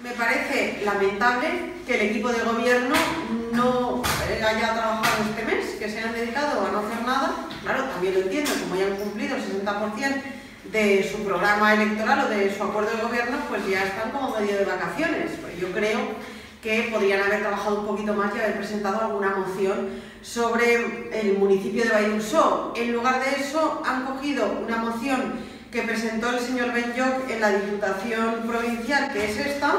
Me parece lamentable que el equipo de gobierno no haya trabajado este mes, que se hayan dedicado a no hacer nada. Claro, también lo entiendo, como ya han cumplido el 60% de su programa electoral o de su acuerdo de gobierno, pues ya están como medio de vacaciones. Pues yo creo que podrían haber trabajado un poquito más y haber presentado alguna moción sobre el municipio de Valldemossó. En lugar de eso, han cogido una moción que presentó el señor Benlloch en la Diputación Provincial, que es esta.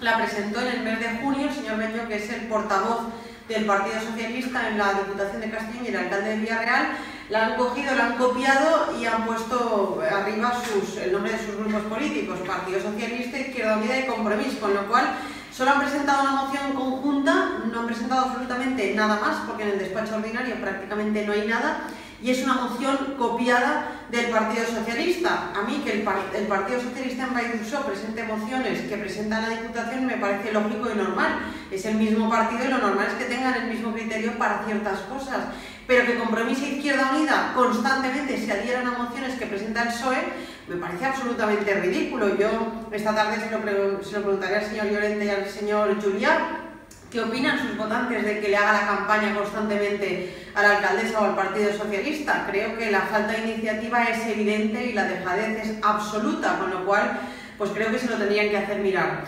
La presentó en el mes de junio el señor Benlloch, que es el portavoz del Partido Socialista en la Diputación de Castellón y el alcalde de Villarreal. La han cogido, la han copiado y han puesto arriba el nombre de sus grupos políticos: Partido Socialista, Izquierda Unida y Compromís, con lo cual solo han presentado una moción conjunta, no han presentado absolutamente nada más, porque en el despacho ordinario prácticamente no hay nada, y es una moción copiada del Partido Socialista. A mí que el Partido Socialista en Valldemossó presente mociones que presenta la Diputación me parece lógico y normal. Es el mismo partido y lo normal es que tengan el mismo criterio para ciertas cosas. Pero que Compromís e Izquierda Unida constantemente se adhieran a mociones que presenta el PSOE me parece absolutamente ridículo. Yo esta tarde se lo preguntaré al señor Llorente y al señor Julià qué opinan sus votantes de que le haga la campaña constantemente a la alcaldesa o al Partido Socialista. Creo que la falta de iniciativa es evidente y la dejadez es absoluta, con lo cual pues creo que se lo tendrían que hacer mirar.